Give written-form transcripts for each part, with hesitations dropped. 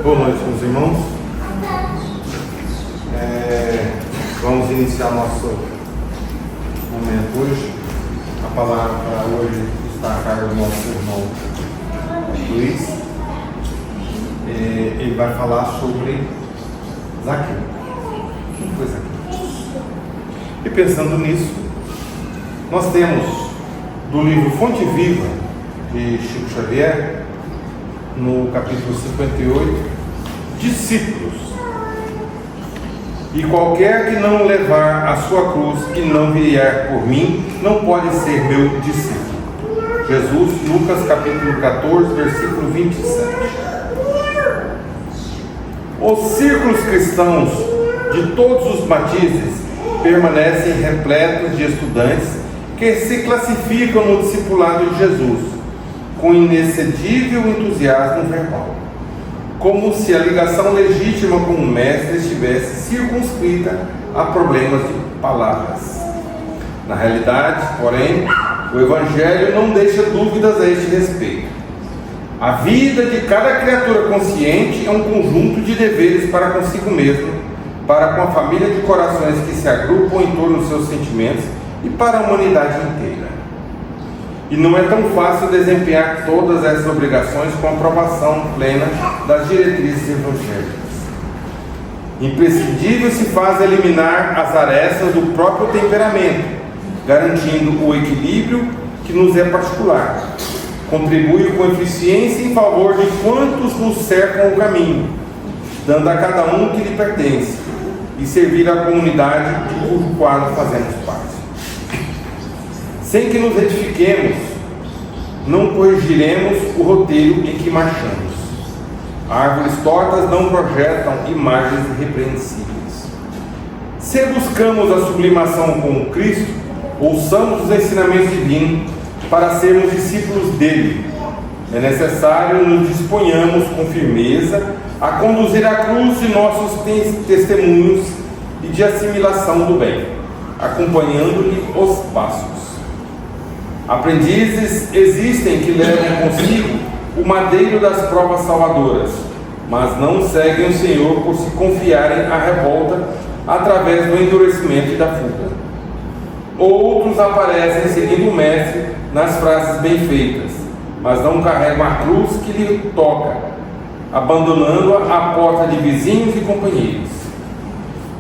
Boa noite, meus irmãos. Vamos iniciar nosso momento hoje. A palavra para hoje está a cargo do nosso irmão Luiz. Ele vai falar sobre Zaqueu. Quem foi Zaqueu? E pensando nisso, nós temos do livro Fonte Viva de Chico Xavier, no capítulo 58, discípulos. E qualquer que não levar a sua cruz e não vier por mim, não pode ser meu discípulo. Jesus, Lucas capítulo 14, versículo 27. Os círculos cristãos de todos os matizes permanecem repletos de estudantes que se classificam no discipulado de Jesus, com inexcedível entusiasmo verbal, como se a ligação legítima com o Mestre estivesse circunscrita a problemas de palavras. Na realidade, porém, o Evangelho não deixa dúvidas a este respeito. A vida de cada criatura consciente é um conjunto de deveres para consigo mesmo, para com a família de corações que se agrupam em torno dos seus sentimentos e para a humanidade inteira. E não é tão fácil desempenhar todas essas obrigações com a aprovação plena das diretrizes evangélicas. Imprescindível se faz eliminar as arestas do próprio temperamento, garantindo o equilíbrio que nos é particular. Contribui com eficiência em favor de quantos nos cercam o caminho, dando a cada um o que lhe pertence, e servir à comunidade de cujo quadro fazemos parte. Sem que nos retifiquemos, não corrigiremos o roteiro em que marchamos. Árvores tortas não projetam imagens irrepreensíveis. Se buscamos a sublimação com Cristo, ouçamos os ensinamentos divinos para sermos discípulos dele. É necessário nos disponhamos com firmeza a conduzir a cruz de nossos testemunhos e de assimilação do bem, acompanhando-lhe os passos. Aprendizes existem que levam consigo o madeiro das provas salvadoras, mas não seguem o Senhor por se confiarem à revolta através do endurecimento e da fuga. Outros aparecem seguindo o Mestre nas frases bem feitas, mas não carregam a cruz que lhe toca, abandonando-a à porta de vizinhos e companheiros.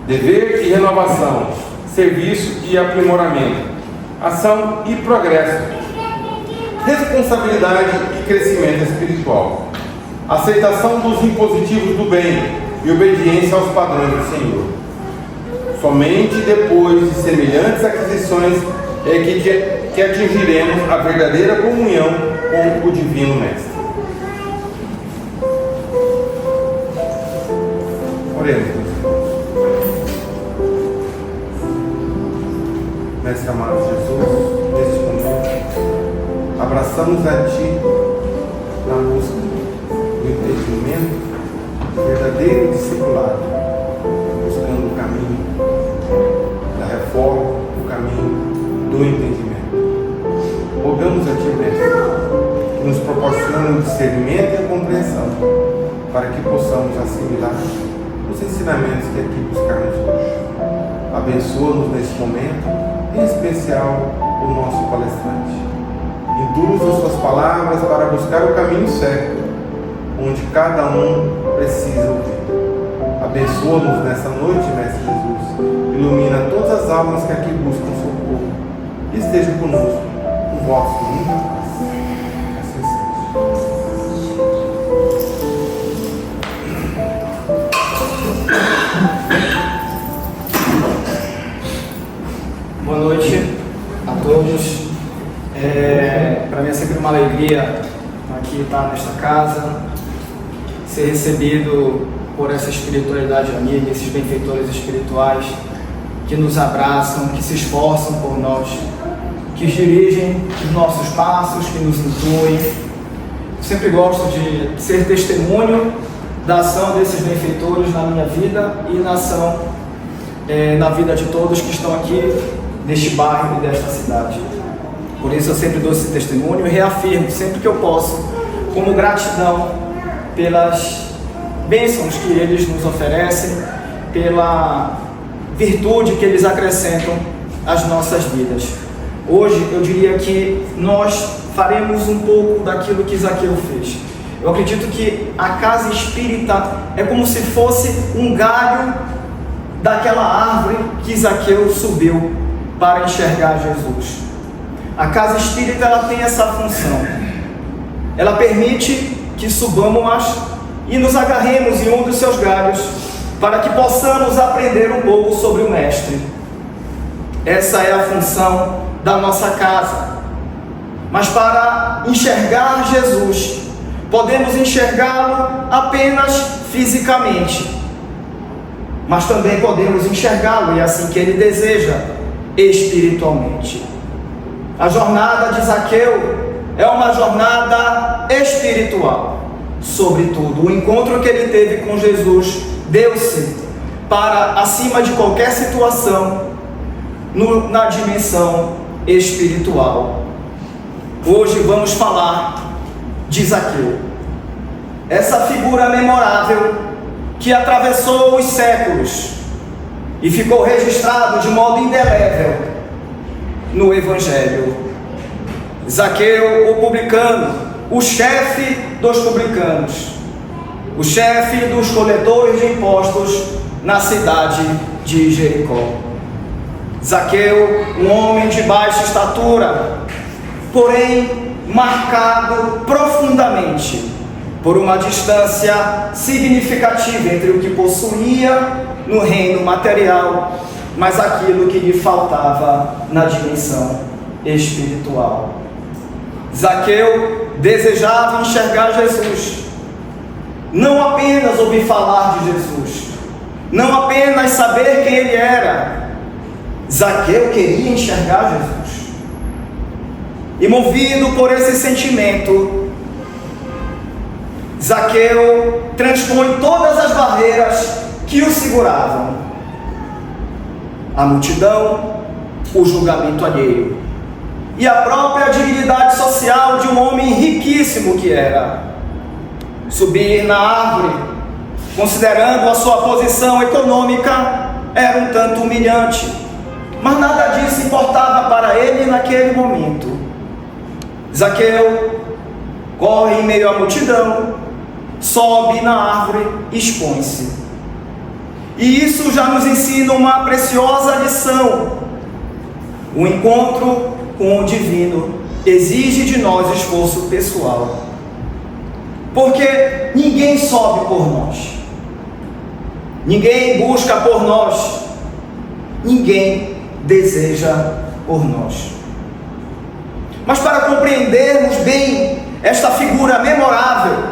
Dever e renovação, serviço e aprimoramento, ação e progresso, responsabilidade e crescimento espiritual, aceitação dos impositivos do bem e obediência aos padrões do Senhor. Somente depois de semelhantes aquisições é que atingiremos a verdadeira comunhão com o Divino Mestre. Oremos. Mestre amado Jesus, neste momento, abraçamos a Ti na busca do entendimento verdadeiro discipulado, buscando o caminho da reforma, o caminho do entendimento. Rogamos a Ti, Mestre, que nos proporcione o discernimento e a compreensão, para que possamos assimilar os ensinamentos que aqui buscarmos hoje. Abençoa-nos neste momento, em especial o nosso palestrante. Induz as suas palavras para buscar o caminho certo, onde cada um precisa ouvir. Abençoa-nos nessa noite, Mestre Jesus. Ilumina todas as almas que aqui buscam socorro. E esteja conosco, com vosso muita paz. Assim seja. Boa noite a todos. Para mim é sempre uma alegria aqui estar nesta casa, ser recebido por essa espiritualidade amiga, esses benfeitores espirituais que nos abraçam, que se esforçam por nós, que dirigem os nossos passos, que nos intuem. Eu sempre gosto de ser testemunho da ação desses benfeitores na minha vida e na ação, na vida de todos que estão aqui neste bairro e desta cidade. Por isso eu sempre dou esse testemunho e reafirmo sempre que eu posso, como gratidão pelas bênçãos que eles nos oferecem, pela virtude que eles acrescentam às nossas vidas. Hoje eu diria que nós faremos um pouco daquilo que Zaqueu fez. Eu acredito que a casa espírita é como se fosse um galho daquela árvore que Zaqueu subiu para enxergar Jesus. A casa espírita, ela tem essa função. Ela permite que subamos e nos agarremos em um dos seus galhos para que possamos aprender um pouco sobre o Mestre. Essa é a função da nossa casa. Mas para enxergar Jesus, podemos enxergá-lo apenas fisicamente, mas também podemos enxergá-lo, e é assim que ele deseja, espiritualmente. A jornada de Zaqueu é uma jornada espiritual. Sobretudo, o encontro que ele teve com Jesus deu-se para, acima de qualquer situação, na dimensão espiritual. Hoje vamos falar de Zaqueu, essa figura memorável que atravessou os séculos e ficou registrado de modo indelével no Evangelho. Zaqueu, o publicano, o chefe dos publicanos, o chefe dos coletores de impostos na cidade de Jericó. Zaqueu, um homem de baixa estatura, porém marcado profundamente por uma distância significativa entre o que possuía no reino material, mas aquilo que lhe faltava na dimensão espiritual. Zaqueu desejava enxergar Jesus, não apenas ouvir falar de Jesus, não apenas saber quem ele era. Zaqueu queria enxergar Jesus. E movido por esse sentimento, Zaqueu transpõe todas as barreiras que o seguravam: a multidão, o julgamento alheio e a própria dignidade social de um homem riquíssimo que era. Subir na árvore, considerando a sua posição econômica, era um tanto humilhante, mas nada disso importava para ele naquele momento. Zaqueu corre em meio à multidão, sobe na árvore e expõe-se. E isso já nos ensina uma preciosa lição. O encontro com o divino exige de nós esforço pessoal, porque ninguém sobe por nós, ninguém busca por nós, ninguém deseja por nós. Mas para compreendermos bem esta figura memorável,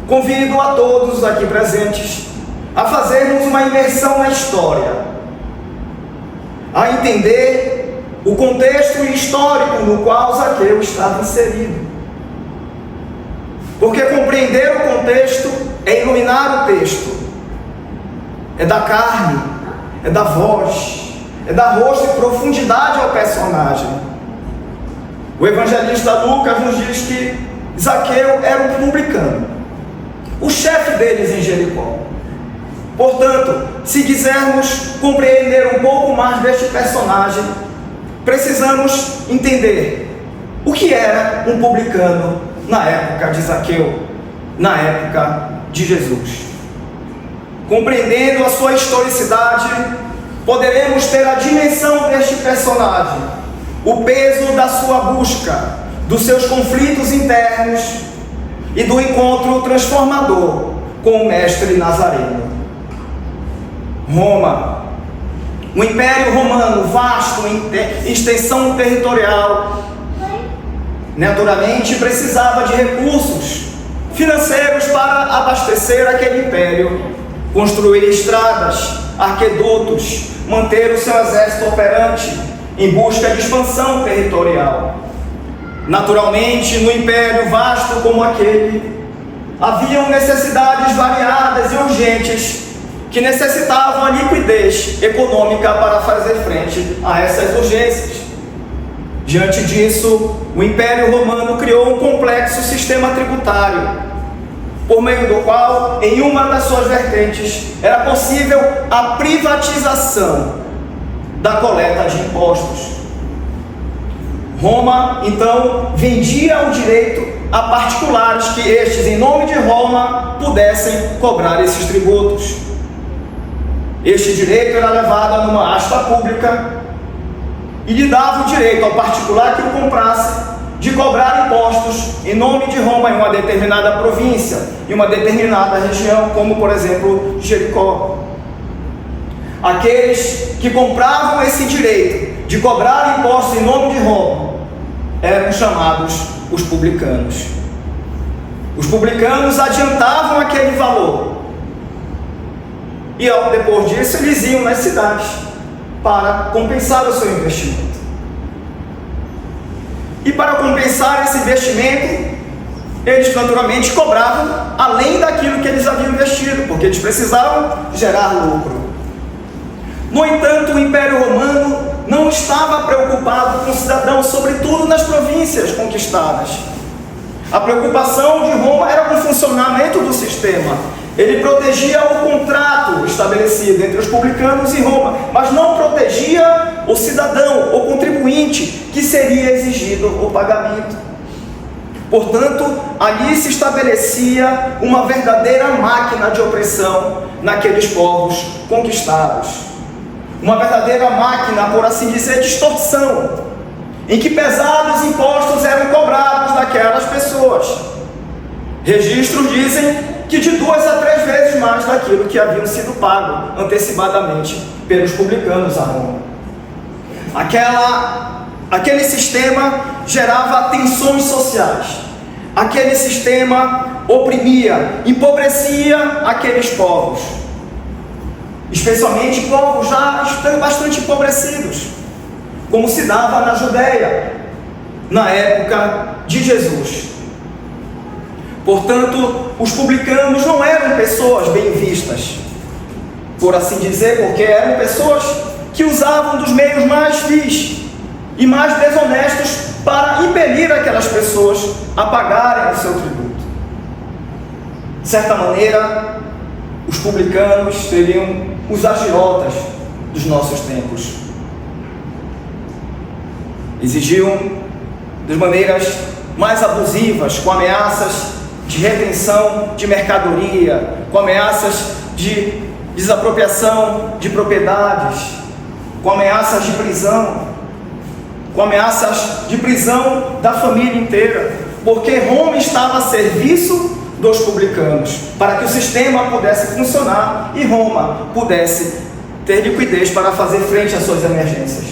convido a todos aqui presentes a fazermos uma imersão na história, a entender o contexto histórico no qual Zaqueu estava inserido. Porque compreender o contexto é iluminar o texto, é dar carne, é dar voz, é dar rosto e profundidade ao personagem. O evangelista Lucas nos diz que Zaqueu era um publicano, o chefe deles em Jericó. Portanto, se quisermos compreender um pouco mais deste personagem, precisamos entender o que era um publicano na época de Zaqueu, na época de Jesus. Compreendendo a sua historicidade, poderemos ter a dimensão deste personagem, o peso da sua busca, dos seus conflitos internos e do encontro transformador com o Mestre Nazareno. Roma, um império romano vasto em extensão territorial, naturalmente precisava de recursos financeiros para abastecer aquele império, construir estradas, aquedutos, manter o seu exército operante em busca de expansão territorial. Naturalmente, no império vasto como aquele, haviam necessidades variadas e urgentes que necessitavam a liquidez econômica para fazer frente a essas urgências. Diante disso, o Império Romano criou um complexo sistema tributário, por meio do qual, em uma das suas vertentes, era possível a privatização da coleta de impostos. Roma, então, vendia o direito a particulares que estes, em nome de Roma, pudessem cobrar esses tributos. Este direito era levado numa asta pública e lhe dava o direito ao particular que o comprasse de cobrar impostos em nome de Roma em uma determinada província, em uma determinada região, como por exemplo Jericó. Aqueles que compravam esse direito de cobrar impostos em nome de Roma eram chamados os publicanos. Os publicanos adiantavam aquele valor e depois disso eles iam nas cidades para compensar o seu investimento. E para compensar esse investimento, eles naturalmente cobravam além daquilo que eles haviam investido, porque eles precisavam gerar lucro. No entanto, o Império Romano não estava preocupado com o cidadão, sobretudo nas províncias conquistadas. A preocupação de Roma era com o funcionamento do sistema. Ele protegia o contrato estabelecido entre os publicanos e Roma, mas não protegia o cidadão, o contribuinte, que seria exigido o pagamento. Portanto, ali se estabelecia uma verdadeira máquina de opressão naqueles povos conquistados. Uma verdadeira máquina, por assim dizer, de extorsão, em que pesados impostos eram cobrados daquelas pessoas. Registros dizem que de 2 a 3 vezes mais daquilo que haviam sido pago antecipadamente pelos publicanos a Roma. Aquele sistema gerava tensões sociais. Aquele sistema oprimia, empobrecia aqueles povos, especialmente povos já bastante empobrecidos, como se dava na Judéia, na época de Jesus. Portanto, os publicanos não eram pessoas bem vistas, por assim dizer, porque eram pessoas que usavam dos meios mais vis e mais desonestos para impelir aquelas pessoas a pagarem o seu tributo. De certa maneira, os publicanos seriam os agiotas dos nossos tempos. Exigiam de maneiras mais abusivas, com ameaças de retenção de mercadoria, com ameaças de desapropriação de propriedades, com ameaças de prisão, com ameaças de prisão da família inteira, porque Roma estava a serviço dos publicanos, para que o sistema pudesse funcionar e Roma pudesse ter liquidez para fazer frente às suas emergências.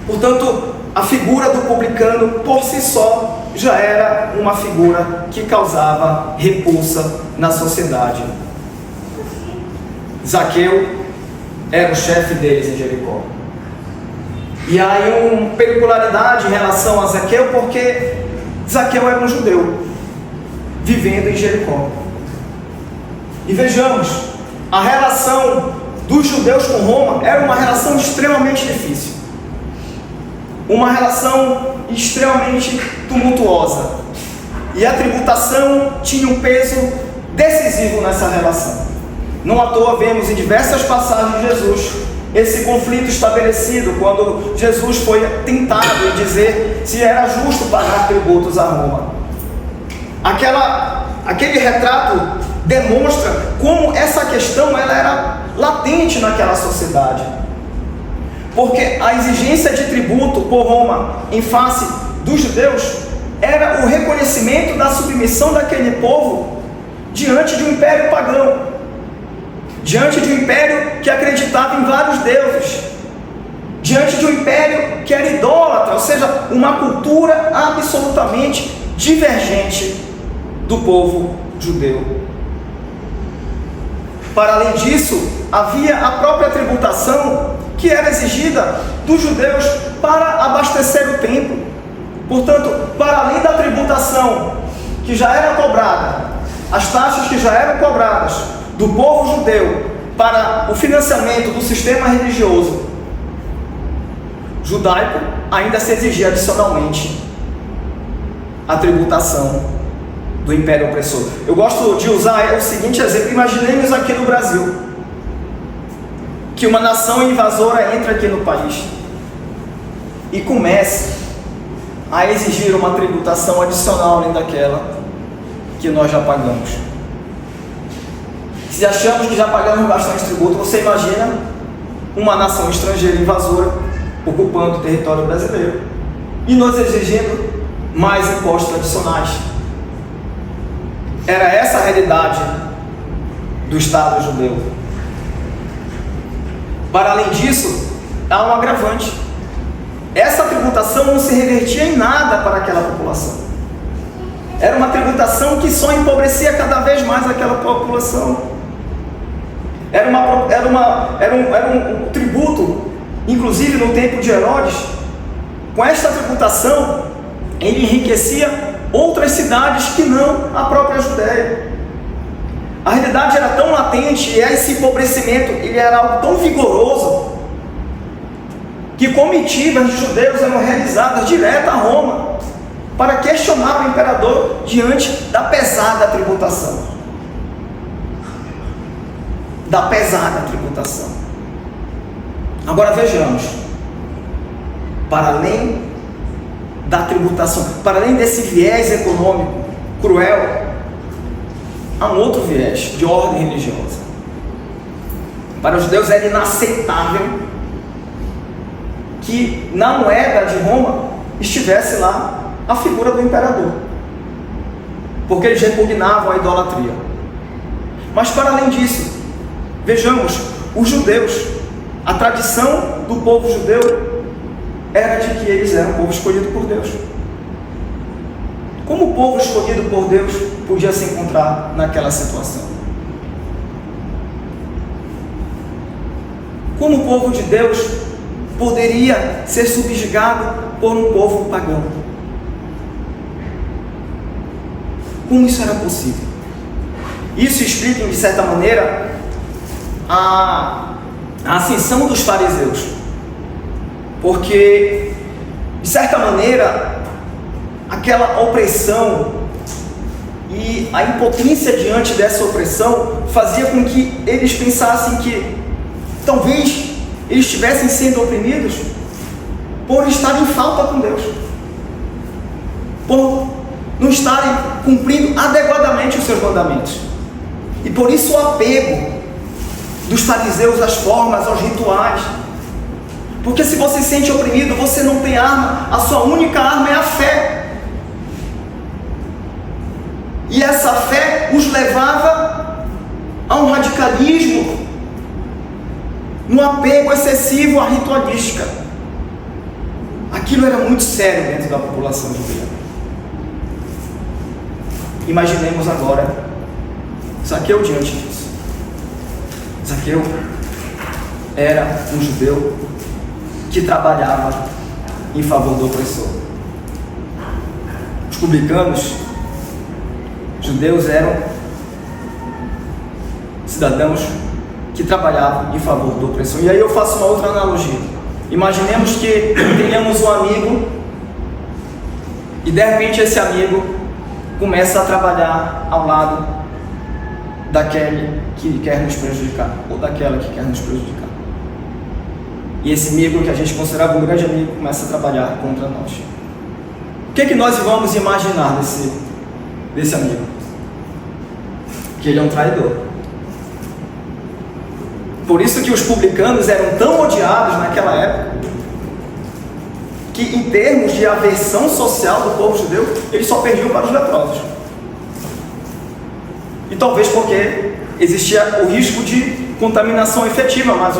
Portanto, a figura do publicano por si só já era uma figura que causava repulsa na sociedade. Zaqueu era o chefe deles em Jericó. E há aí uma peculiaridade em relação a Zaqueu, porque Zaqueu era um judeu vivendo em Jericó. E vejamos, a relação dos judeus com Roma era uma relação extremamente difícil, uma relação extremamente tumultuosa, e a tributação tinha um peso decisivo nessa relação. Não à toa vemos em diversas passagens de Jesus esse conflito estabelecido quando Jesus foi tentado em dizer se era justo pagar tributos a Roma. Aquele retrato demonstra como essa questão ela era latente naquela sociedade, porque a exigência de tributo por Roma em face dos judeus era o reconhecimento da submissão daquele povo diante de um império pagão, diante de um império que acreditava em vários deuses, diante de um império que era idólatra, ou seja, uma cultura absolutamente divergente do povo judeu. Para além disso, havia a própria tributação que era exigida dos judeus para abastecer o templo. Portanto, para além da tributação que já era cobrada, as taxas que já eram cobradas do povo judeu para o financiamento do sistema religioso judaico, ainda se exigia adicionalmente a tributação do império opressor. Eu gosto de usar o seguinte exemplo: imaginemos aqui no Brasil, que uma nação invasora entra aqui no país e comece a exigir uma tributação adicional além daquela que nós já pagamos. Se achamos que já pagamos bastante tributo, você imagina uma nação estrangeira invasora ocupando o território brasileiro e nos exigindo mais impostos adicionais. Era essa a realidade do Estado judeu. Para além disso, há um agravante. Essa tributação não se revertia em nada para aquela população. Era uma tributação que só empobrecia cada vez mais aquela população. Era um tributo, inclusive no tempo de Herodes. Com esta tributação, ele enriquecia outras cidades que não a própria Judéia. A realidade era tão latente e esse empobrecimento ele era algo tão vigoroso que comitivas de judeus eram realizadas direto a Roma para questionar o imperador diante da pesada tributação. Da pesada tributação. Agora vejamos, para além da tributação, para além desse viés econômico cruel, há um outro viés de ordem religiosa. Para os judeus era inaceitável que na moeda de Roma estivesse lá a figura do imperador, porque eles repugnavam a idolatria. Mas para além disso, vejamos, os judeus, a tradição do povo judeu era de que eles eram o povo escolhido por Deus. Como o povo escolhido por Deus podia se encontrar naquela situação? Como o povo de Deus poderia ser subjugado por um povo pagão? Como isso era possível? Isso explica, de certa maneira, a ascensão dos fariseus. Porque, de certa maneira, aquela opressão e a impotência diante dessa opressão fazia com que eles pensassem que talvez eles estivessem sendo oprimidos por estarem em falta com Deus, por não estarem cumprindo adequadamente os seus mandamentos. E por isso o apego dos fariseus às formas, aos rituais. Porque se você se sente oprimido, você não tem arma, a sua única arma é a fé. E essa fé os levava a um radicalismo, um apego excessivo à ritualística. Aquilo era muito sério dentro da população judia. Imaginemos agora Zaqueu diante disso. Zaqueu era um judeu que trabalhava em favor do opressor. Os publicanos, judeus, eram cidadãos que trabalhavam em favor do opressor. E aí eu faço uma outra analogia. Imaginemos que tenhamos um amigo e de repente esse amigo começa a trabalhar ao lado daquele que quer nos prejudicar, ou daquela que quer nos prejudicar. E esse amigo que a gente considerava um grande amigo começa a trabalhar contra nós. O que nós vamos imaginar desse amigo? Que ele é um traidor. Por isso que os publicanos eram tão odiados naquela época, que em termos de aversão social do povo judeu, eles só perdiam para os leprosos. E talvez porque existia o risco de contaminação efetiva, mas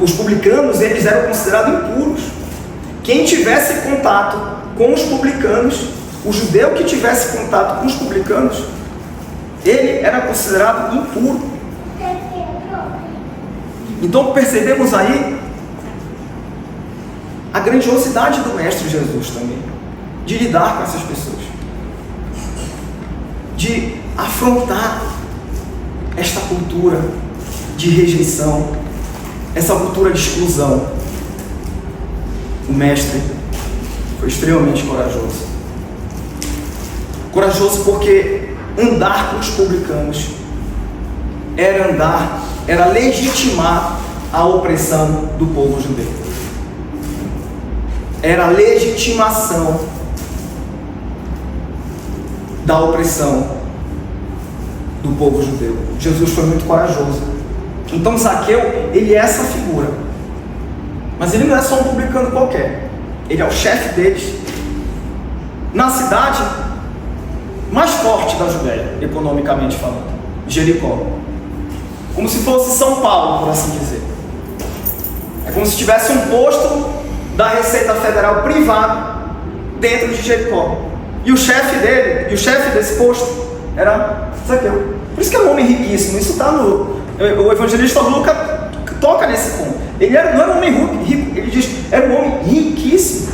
os publicanos, eles eram considerados impuros. Quem tivesse contato com os publicanos, o judeu que tivesse contato com os publicanos, ele era considerado impuro. Então percebemos aí a grandiosidade do Mestre Jesus também, de lidar com essas pessoas, de afrontar esta cultura de rejeição, essa cultura de exclusão. O Mestre foi extremamente corajoso. Corajoso porque andar com os publicanos era legitimar a opressão do povo judeu. Era a legitimação da opressão do povo judeu. Jesus foi muito corajoso. Então Zaqueu, ele é essa figura. Mas ele não é só um publicano qualquer. Ele é o chefe deles. Na cidade mais forte da Judéia, economicamente falando, Jericó. Como se fosse São Paulo, por assim dizer. É como se tivesse um posto da Receita Federal privado dentro de Jericó. E o chefe dele, o chefe desse posto era Zaqueu. Por isso que é um homem riquíssimo. Isso está no... O evangelista Lucas toca nesse ponto. Ele não era um homem rico, ele diz, era um homem riquíssimo.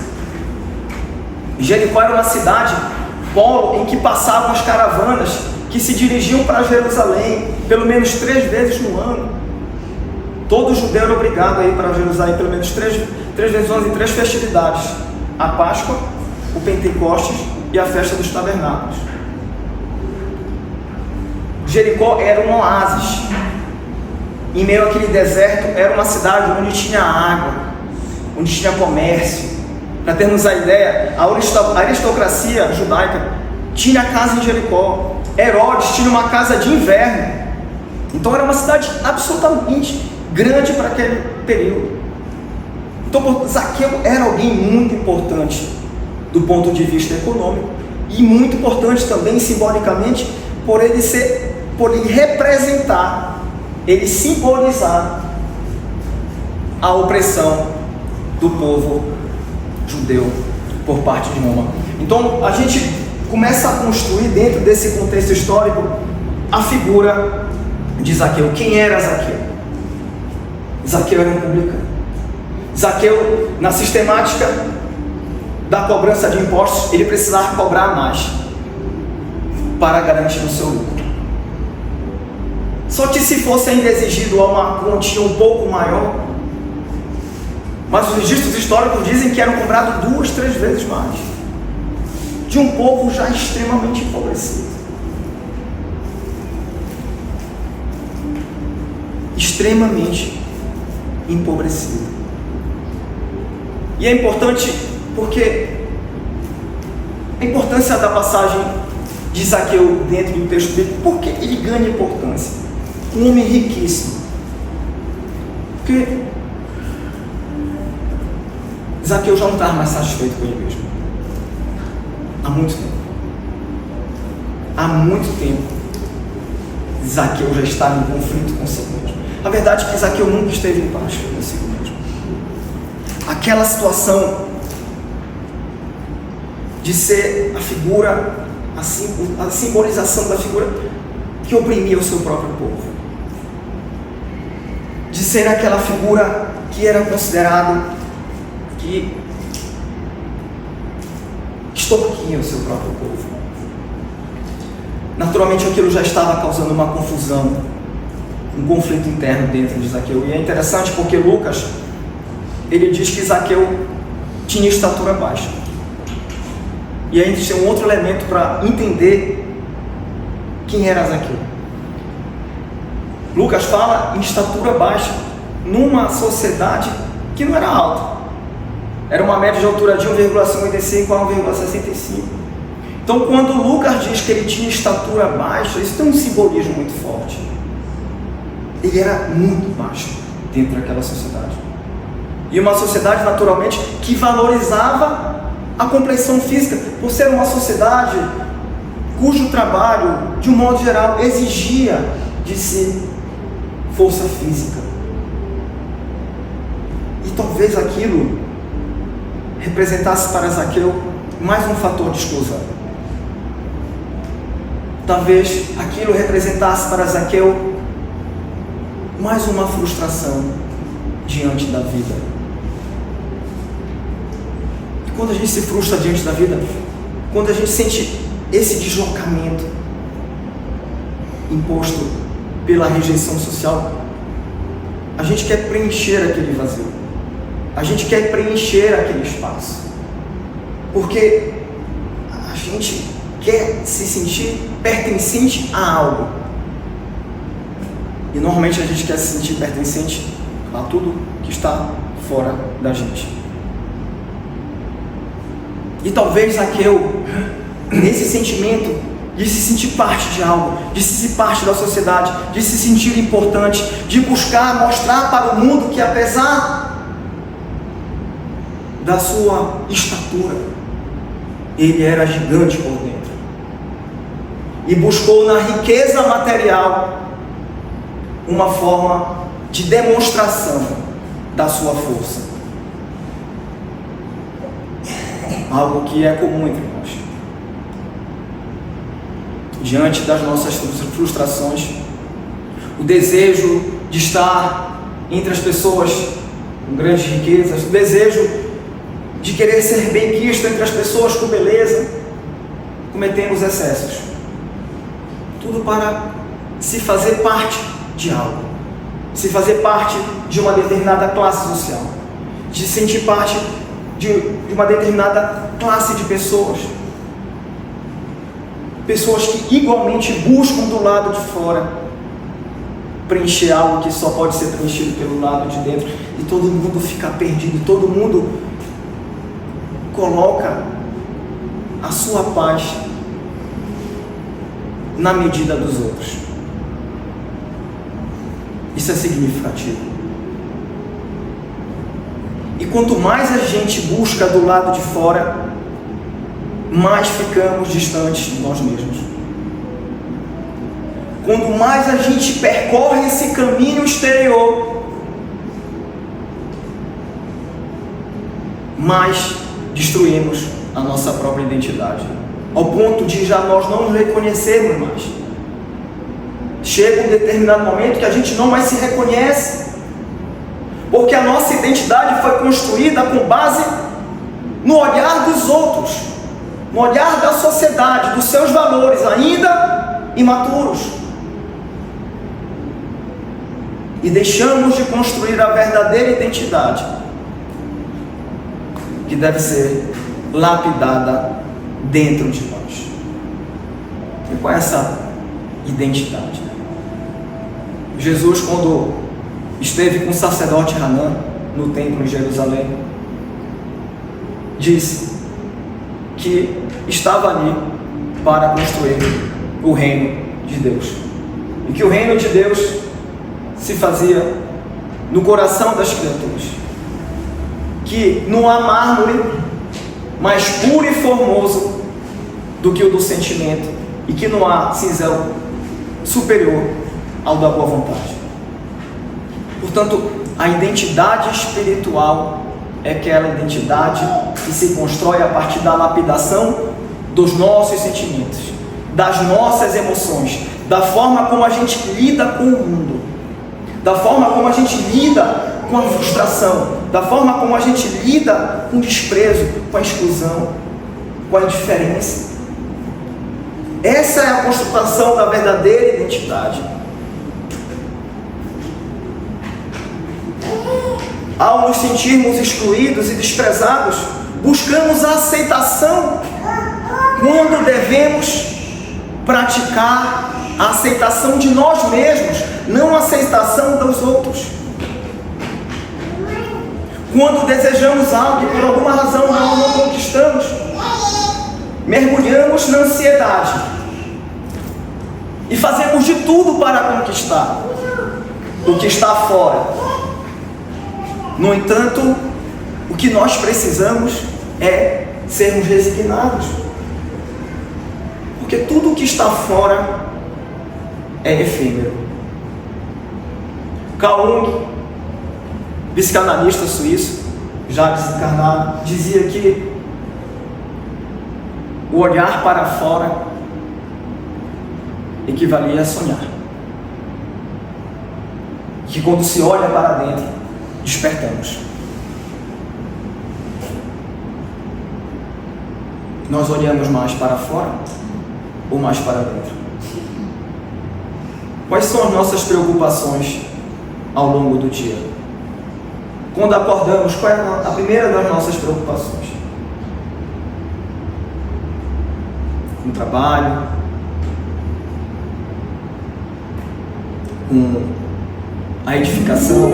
Jericó era uma cidade, polo, em que passavam as caravanas que se dirigiam para Jerusalém pelo menos 3 vezes no ano. Todo judeu era obrigado a ir para Jerusalém pelo menos 3 vezes no ano em 3 festividades: a Páscoa, o Pentecostes e a festa dos tabernáculos. Jericó era um oásis. Em meio àquele deserto, era uma cidade onde tinha água, onde tinha comércio. Para termos a ideia, a aristocracia judaica tinha casa em Jericó. Herodes tinha uma casa de inverno. Então era uma cidade absolutamente grande para aquele período. Então Zaqueu era alguém muito importante do ponto de vista econômico e muito importante também simbolicamente por ele representar, ele simbolizar a opressão do povo judeu por parte de Roma. Então a gente começa a construir dentro desse contexto histórico a figura de Zaqueu. Quem era Zaqueu? Zaqueu era um publicano. Zaqueu, na sistemática da cobrança de impostos, ele precisava cobrar mais para garantir o seu lucro. Só que se fosse ainda exigido uma quantia um pouco maior, mas os registros históricos dizem que eram cobrados 2, 3 vezes mais, de um povo já extremamente empobrecido. Extremamente empobrecido. E é importante porque a importância da passagem de Zaqueu dentro do texto dele, porque ele ganha importância. Um homem riquíssimo. Porque Zaqueu já não estava mais satisfeito com ele mesmo. Há muito tempo. Há muito tempo Zaqueu já estava em conflito consigo mesmo. A verdade é que Zaqueu nunca esteve em paz consigo mesmo. Aquela situação de ser a figura, a simbolização da figura que oprimia o seu próprio povo. De ser aquela figura que era considerado que extorquia o seu próprio povo. Naturalmente aquilo já estava causando uma confusão, um conflito interno dentro de Zaqueu. E é interessante porque Lucas, ele diz que Zaqueu tinha estatura baixa. E aí a gente tem um outro elemento para entender quem era Zaqueu. Lucas fala em estatura baixa numa sociedade que não era alta. Era uma média de altura de 1,55 a 1,65. Então, quando Lucas diz que ele tinha estatura baixa, isso tem um simbolismo muito forte. Ele era muito baixo dentro daquela sociedade. E uma sociedade, naturalmente, que valorizava a complexão física, por ser uma sociedade cujo trabalho, de um modo geral, exigia de si força física. E talvez aquilo representasse para Zaqueu mais um fator de exclusão. Talvez aquilo representasse para Zaqueu mais uma frustração diante da vida. E quando a gente se frustra diante da vida, quando a gente sente esse deslocamento imposto pela rejeição social, a gente quer preencher aquele vazio. A gente quer preencher aquele espaço. Porque a gente quer se sentir pertencente a algo. E normalmente a gente quer se sentir pertencente a tudo que está fora da gente. E talvez Zaqueu, nesse sentimento de se sentir parte de algo, de se sentir parte da sociedade, de se sentir importante, de buscar mostrar para o mundo que apesar da sua estatura, ele era gigante por dentro. E buscou na riqueza material uma forma de demonstração da sua força. Algo que é comum entre nós. Diante das nossas frustrações, o desejo de estar entre as pessoas com grandes riquezas, o desejo de querer ser bem quisto entre as pessoas com beleza, cometemos excessos. Tudo para se fazer parte de algo, se fazer parte de uma determinada classe social, de sentir parte de uma determinada classe de pessoas. Pessoas que igualmente buscam do lado de fora preencher algo que só pode ser preenchido pelo lado de dentro, e todo mundo fica perdido, todo mundo coloca a sua paz na medida dos outros. Isso é significativo. E quanto mais a gente busca do lado de fora, mais ficamos distantes de nós mesmos. Quanto mais a gente percorre esse caminho exterior, mais destruímos a nossa própria identidade, ao ponto de já nós não nos reconhecermos mais. Chega um determinado momento que a gente não mais se reconhece, porque a nossa identidade foi construída com base no olhar dos outros, no olhar da sociedade, dos seus valores ainda imaturos. E deixamos de construir a verdadeira identidade, que deve ser lapidada dentro de nós. E qual é essa identidade? Jesus, quando esteve com o sacerdote Hanã no templo em Jerusalém, disse que estava ali para construir o reino de Deus, e que o reino de Deus se fazia no coração das criaturas, que não há mármore mais puro e formoso do que o do sentimento, e que não há cinzel superior ao da boa vontade. Portanto, a identidade espiritual é aquela identidade que se constrói a partir da lapidação dos nossos sentimentos, das nossas emoções, da forma como a gente lida com o mundo, da forma como a gente lida com a frustração, da forma como a gente lida com o desprezo, com a exclusão, com a indiferença. Essa é a construção da verdadeira identidade. Ao nos sentirmos excluídos e desprezados, buscamos a aceitação, quando devemos praticar a aceitação de nós mesmos, não a aceitação dos outros. Quando desejamos algo e por alguma razão não conquistamos, mergulhamos na ansiedade e fazemos de tudo para conquistar o que está fora. No entanto, o que nós precisamos é sermos resignados, porque tudo o que está fora é efêmero. Carl Jung, psicanalista suíço, já desencarnado, dizia que o olhar para fora equivalia a sonhar, que quando se olha para dentro, despertamos. Nós olhamos mais para fora ou mais para dentro? Quais são as nossas preocupações ao longo do dia? Quando acordamos, qual é a primeira das nossas preocupações? com trabalho, com a edificação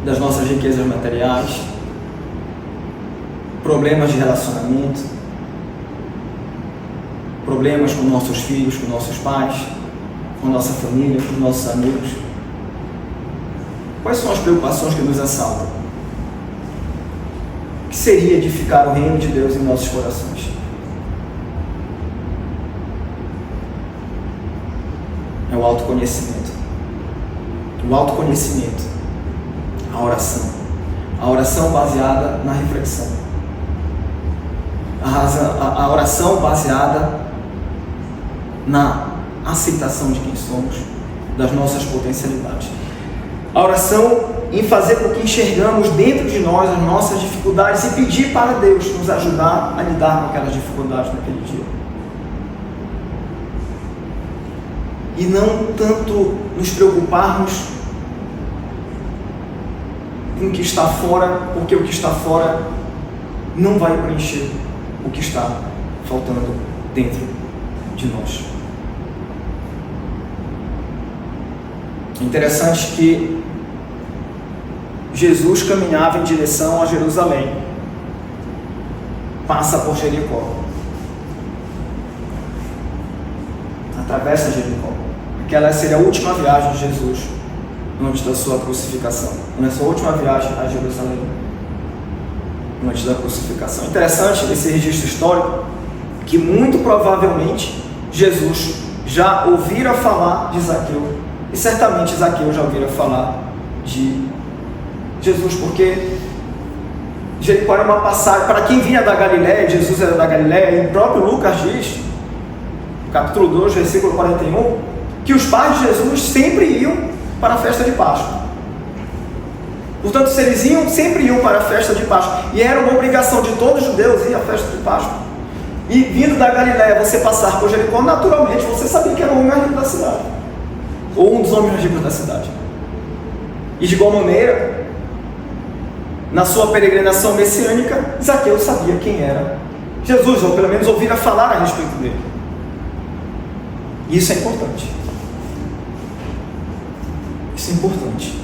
das nossas riquezas materiais, problemas de relacionamento, problemas com nossos filhos, com nossos pais, com nossa família, com nossos amigos. Quais são as preocupações que nos assaltam? O que seria edificar o reino de Deus em nossos corações? É o autoconhecimento. O autoconhecimento. A oração. A oração baseada na reflexão. A oração baseada na aceitação de quem somos, das nossas potencialidades. A oração em fazer com que enxergamos dentro de nós as nossas dificuldades e pedir para Deus nos ajudar a lidar com aquelas dificuldades naquele dia. E não tanto nos preocuparmos com o que está fora, porque o que está fora não vai preencher o que está faltando dentro de nós. É interessante que Jesus caminhava em direção a Jerusalém, passa por Jericó, atravessa Jericó. Aquela seria a última viagem de Jesus antes da sua crucificação, na sua última viagem a Jerusalém antes da crucificação. Interessante esse registro histórico, que muito provavelmente Jesus já ouvira falar de Zaqueu, e certamente Zaqueu já ouvira falar de Jesus, porque Jericó era uma passagem, para quem vinha da Galiléia, Jesus era da Galiléia, e o próprio Lucas diz, capítulo 2, versículo 41, que os pais de Jesus sempre iam para a festa de Páscoa. Portanto, se eles iam, sempre iam para a festa de Páscoa, e era uma obrigação de todos os judeus ir à festa de Páscoa. E vindo da Galiléia, você passar por Jericó, naturalmente você sabia que era o homem mais rico da cidade, ou um dos homens mais ricos da cidade. E de igual maneira, na sua peregrinação messiânica, Zaqueu sabia quem era Jesus, ou pelo menos ouvira falar a respeito dele. Isso é importante. Isso é importante.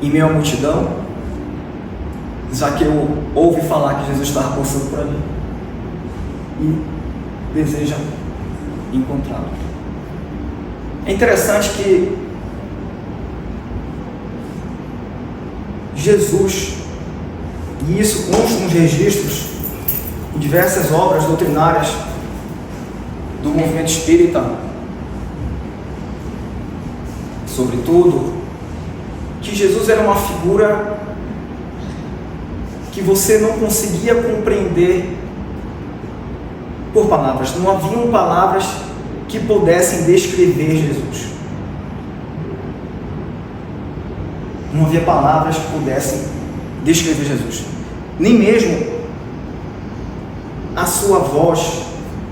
Em meio à multidão, Zaqueu ouve falar que Jesus estava passando por ali e deseja encontrá-lo. É interessante que Jesus, e isso consta nos registros em diversas obras doutrinárias do movimento espírita, sobretudo, que Jesus era uma figura que você não conseguia compreender por palavras. Não haviam palavras que pudessem descrever Jesus. Não havia palavras que pudessem descrever Jesus. Nem mesmo a sua voz,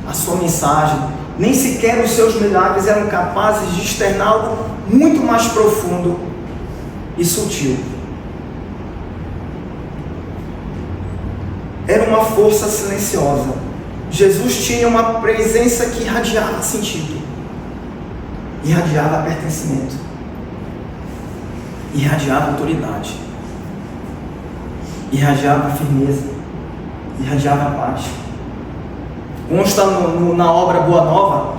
a sua mensagem, nem sequer os seus milagres eram capazes de externar algo muito mais profundo e sutil. Era uma força silenciosa. Jesus tinha uma presença que irradiava sentido, irradiava pertencimento, irradiava autoridade, irradiava firmeza, irradiava paz. Consta na obra Boa Nova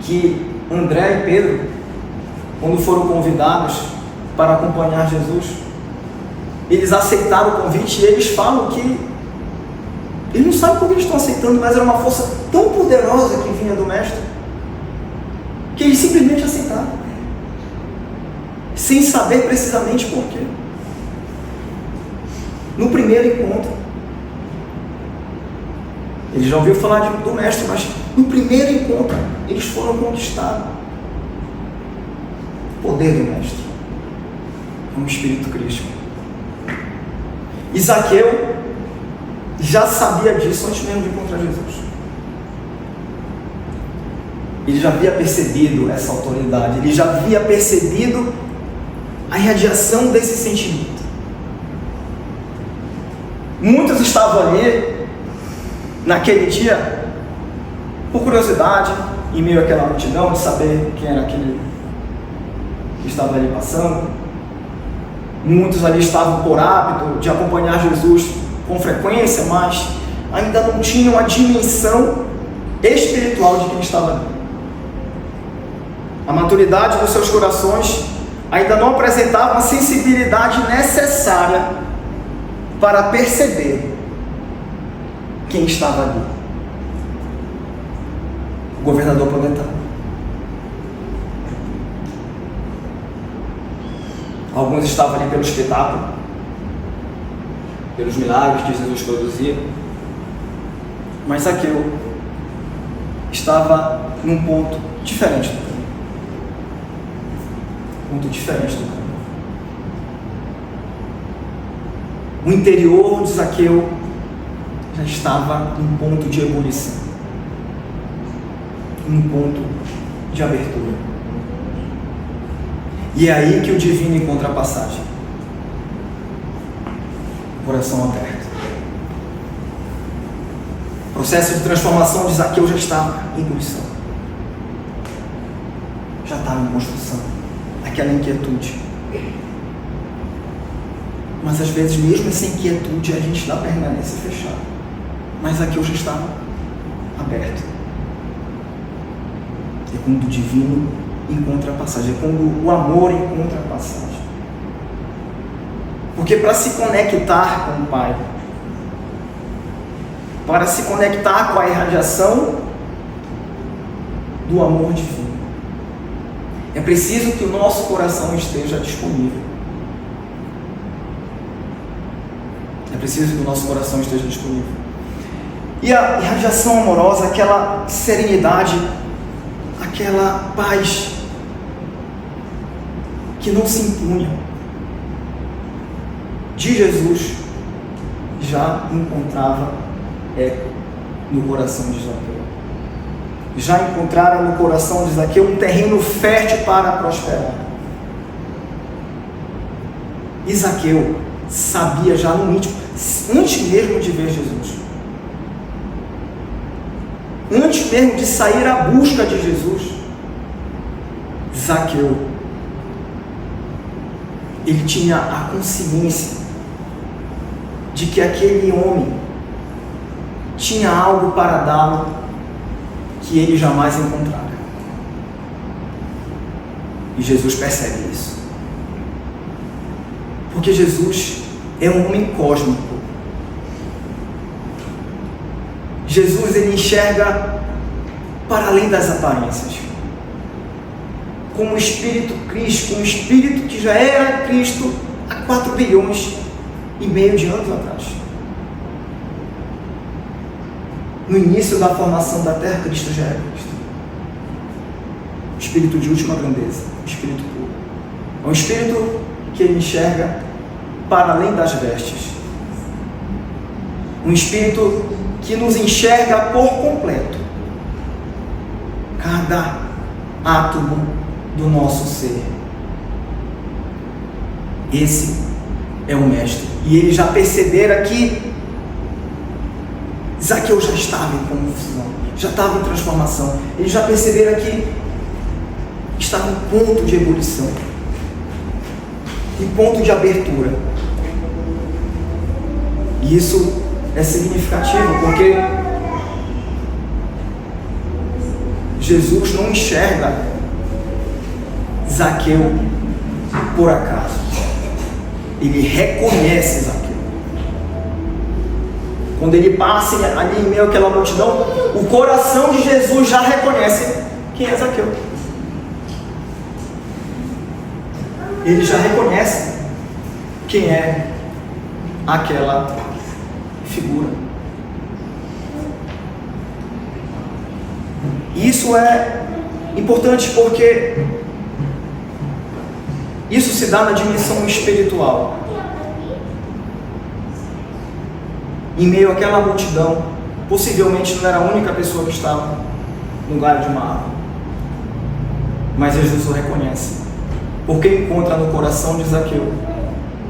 que André e Pedro, quando foram convidados para acompanhar Jesus, eles aceitaram o convite e eles falam que eles não sabem por que eles estão aceitando, mas era uma força tão poderosa que vinha do Mestre, que eles simplesmente aceitaram, sem saber precisamente por quê. No primeiro encontro, eles já ouviram falar do Mestre, mas no primeiro encontro, eles foram conquistados. O poder do Mestre é um espírito crístico. E Zaqueu já sabia disso antes mesmo de encontrar Jesus. Ele já havia percebido essa autoridade, ele já havia percebido a irradiação desse sentimento. Muitos estavam ali, naquele dia, por curiosidade, em meio àquela multidão, de saber quem era aquele que estava ali passando. Muitos ali estavam por hábito de acompanhar Jesus com frequência, mas ainda não tinham a dimensão espiritual de quem estava ali. A maturidade dos seus corações ainda não apresentava a sensibilidade necessária para perceber quem estava ali. O governador planetário. Alguns estavam ali pelo espetáculo, pelos milagres que Jesus produzia, mas Zaqueu estava num ponto diferente do caminho. Ponto diferente do caminho. O interior de Zaqueu já estava num ponto de ebulição, num ponto de abertura. E é aí que o divino encontra a passagem. Coração aberto. O processo de transformação de Zaqueu já estava em ebulição. Já estava em construção. Aquela inquietude. Mas às vezes, mesmo essa inquietude, a gente dá permanência fechada. Mas Zaqueu já estava aberto. É quando o divino encontra a passagem, é quando o amor encontra a passagem. Porque para se conectar com o Pai, para se conectar com a irradiação do amor divino, é preciso que o nosso coração esteja disponível. É preciso que o nosso coração esteja disponível. E a irradiação amorosa, aquela serenidade, aquela paz que não se impunha, de Jesus, já encontrava eco no coração de Zaqueu. Já encontrara no coração de Zaqueu um terreno fértil para prosperar. E Zaqueu sabia já no íntimo, antes mesmo de ver Jesus, antes mesmo de sair à busca de Jesus, Zaqueu, ele tinha a consciência de que aquele homem tinha algo para dá-lo que ele jamais encontrara. E Jesus percebe isso. Porque Jesus é um homem cósmico. Jesus, ele enxerga para além das aparências. Como o Espírito Cristo, um Espírito que já era Cristo há 4 bilhões e meio de anos atrás. No início da formação da Terra, Cristo já era Cristo. O Espírito de última grandeza, o Espírito puro. É um Espírito que ele enxerga para além das vestes. Um Espírito que nos enxerga por completo. Cada átomo do nosso ser. Esse é o Mestre. E ele já percebera que Zaqueu já estava em confusão, já estava em transformação. Ele já percebera que estava em ponto de ebulição, em ponto de abertura. E isso é significativo, porque Jesus não enxerga Zaqueu por acaso. Ele reconhece Zaqueu. Quando ele passa ali em meio àquela multidão, o coração de Jesus já reconhece quem é Zaqueu. Ele já reconhece quem é aquela figura. Isso é importante porque isso se dá na dimensão espiritual. Em meio àquela multidão, possivelmente não era a única pessoa que estava no galho de uma árvore. Mas Jesus o reconhece, porque encontra no coração de Zaqueu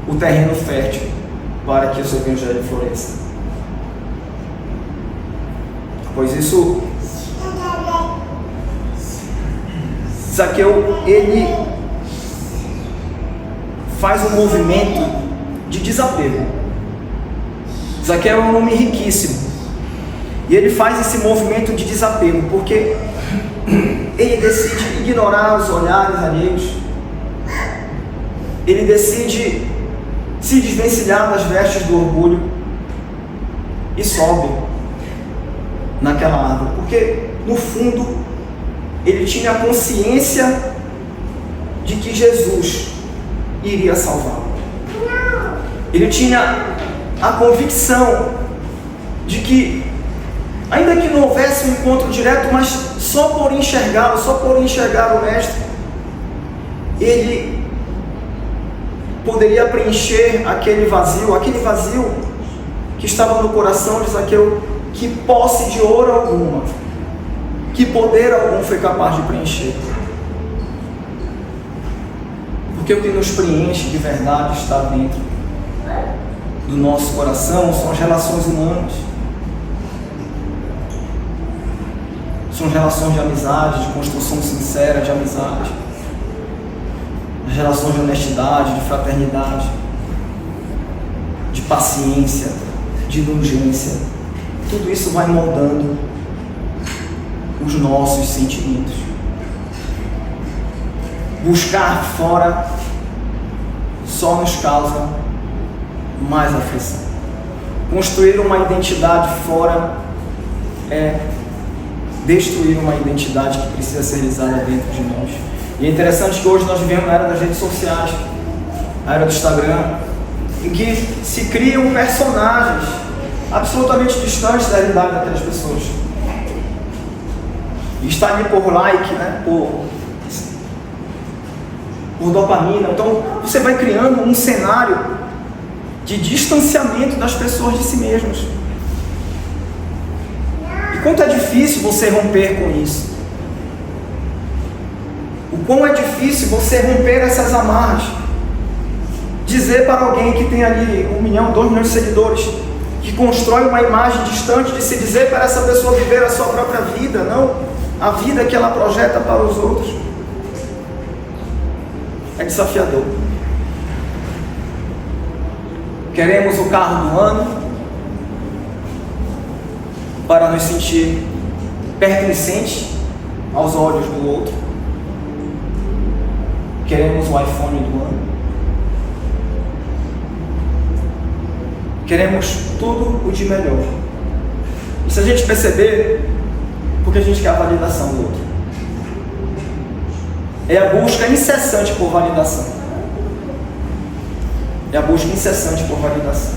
o terreno fértil para que o seu evangelho floresça. Pois isso, Zaqueu, ele faz um movimento de desapego. Zaqueu é um homem riquíssimo, e ele faz esse movimento de desapego, porque ele decide ignorar os olhares alheios, ele decide se desvencilhar das vestes do orgulho e sobe naquela árvore, porque no fundo ele tinha a consciência de que Jesus iria salvá-lo. Ele tinha a convicção de que, ainda que não houvesse um encontro direto, mas só por enxergá-lo, só por enxergar o Mestre, ele poderia preencher aquele vazio que estava no coração de Zaqueu, que posse de ouro alguma, que poder algum foi capaz de preencher. Porque o que nos preenche de verdade está dentro do nosso coração, são as relações humanas, são as relações de amizade, de construção sincera de amizade, as relações de honestidade, de fraternidade, de paciência, de indulgência. Tudo isso vai moldando os nossos sentimentos. Buscar fora só nos causa mais aflição. Construir uma identidade fora é destruir uma identidade que precisa ser realizada dentro de nós. E é interessante que hoje nós vivemos na era das redes sociais, na era do Instagram, em que se criam personagens absolutamente distantes da realidade daquelas pessoas. E está ali por like, né? por dopamina. Então você vai criando um cenário de distanciamento das pessoas de si mesmas. E quanto é difícil você romper com isso. O quão é difícil você romper essas amarras. Dizer para alguém que tem ali 1 milhão, 2 milhões de seguidores, que constrói uma imagem distante, de se dizer para essa pessoa viver a sua própria vida, não a vida que ela projeta para os outros. É desafiador. Queremos o carro do ano para nos sentir pertencentes aos olhos do outro. Queremos o iPhone do ano. Queremos tudo o de melhor. E se a gente perceber, porque a gente quer a validação do outro. É a busca incessante por validação. É a busca incessante por validação.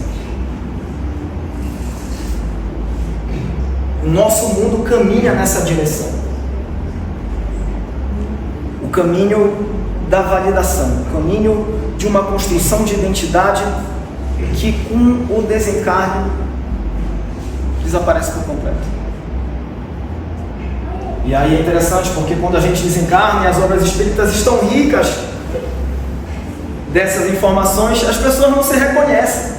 O nosso mundo caminha nessa direção. O caminho da validação, o caminho de uma construção de identidade que com o desencarne desaparece por completo. E aí é interessante porque quando a gente desencarna e as obras espíritas estão ricas dessas informações, as pessoas não se reconhecem.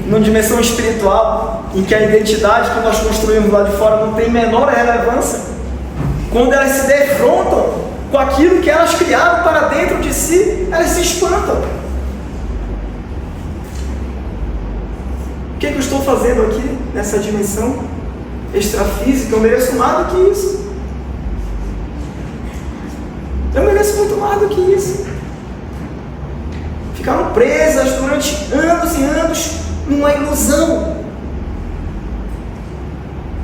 Numa dimensão espiritual, em que a identidade que nós construímos lá de fora não tem menor relevância, quando elas se defrontam com aquilo que elas criaram para dentro de si, elas se espantam. O que eu estou fazendo aqui nessa dimensão extrafísica? Eu mereço mais do que isso. Eu mereço muito mais do que isso. Ficaram presas durante anos e anos numa ilusão.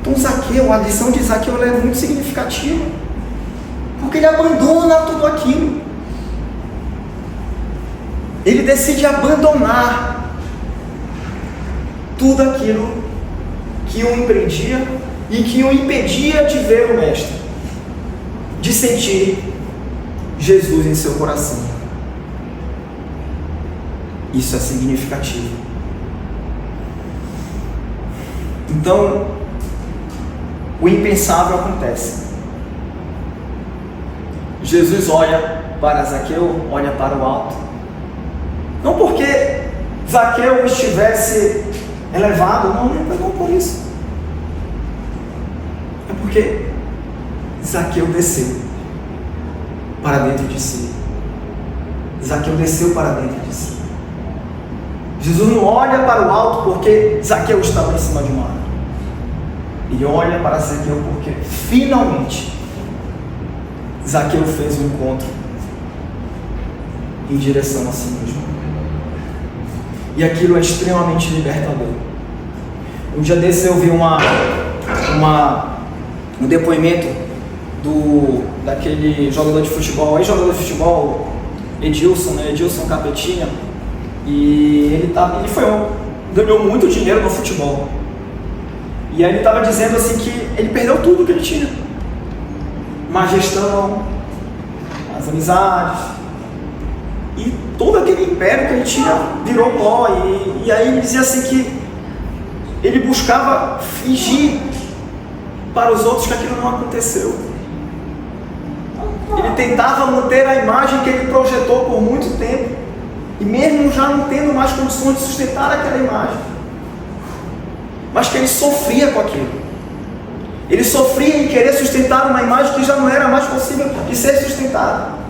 Então Zaqueu, a lição de Zaqueu é muito significativa, porque ele abandona tudo aquilo. Ele decide abandonar tudo aquilo que o empreendia e que o impedia de ver o Mestre, de sentir Jesus em seu coração. Isso é significativo. Então, o impensável acontece. Jesus olha para Zaqueu, olha para o alto Não porque Zaqueu estivesse elevado, não por isso. É porque Zaqueu desceu para dentro de si. Zaqueu desceu para dentro de si. Jesus não olha para o alto porque Zaqueu estava em cima de uma árvore. Ele olha para Zaqueu porque finalmente Zaqueu fez um encontro em direção a si mesmo. E aquilo é extremamente libertador. Um dia desse eu vi um depoimento daquele jogador de futebol, ex-jogador de futebol, Edilson, né? Edilson Capetinha. E ganhou muito dinheiro no futebol. E aí ele estava dizendo assim que ele perdeu tudo que ele tinha. Má gestão, as amizades, e todo aquele império que ele tinha virou pó. E aí ele dizia assim que ele buscava fingir para os outros que aquilo não aconteceu. Ele tentava manter a imagem que ele projetou por muito tempo, e mesmo já não tendo mais condições de sustentar aquela imagem, mas que ele sofria com aquilo. Ele sofria em querer sustentar uma imagem que já não era mais possível de ser sustentada.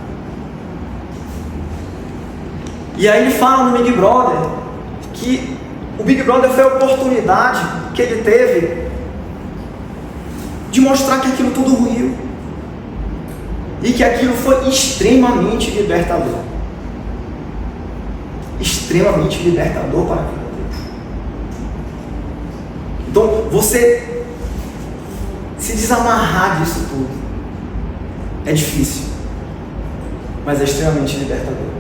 E aí ele fala no Big Brother que o Big Brother foi a oportunidade que ele teve de mostrar que aquilo tudo ruiu, e que aquilo foi extremamente libertador. Extremamente libertador para a vida dele. Então, você se desamarrar disso tudo é difícil, mas é extremamente libertador.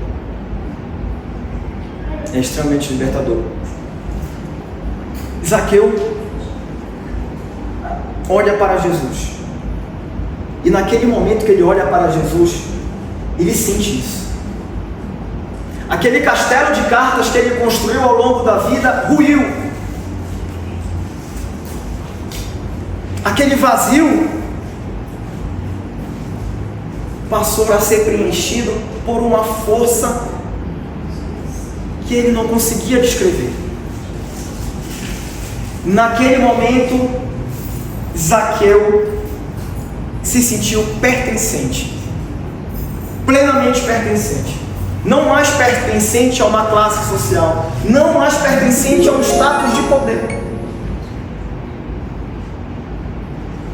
É extremamente libertador. Zaqueu olha para Jesus, e naquele momento que ele olha para Jesus, ele sente isso. Aquele castelo de cartas que ele construiu ao longo da vida ruiu. Aquele vazio passou a ser preenchido por uma força que ele não conseguia descrever. Naquele momento, Zaqueu se sentiu pertencente, plenamente pertencente. Não mais pertencente a uma classe social, não mais pertencente a um status de poder,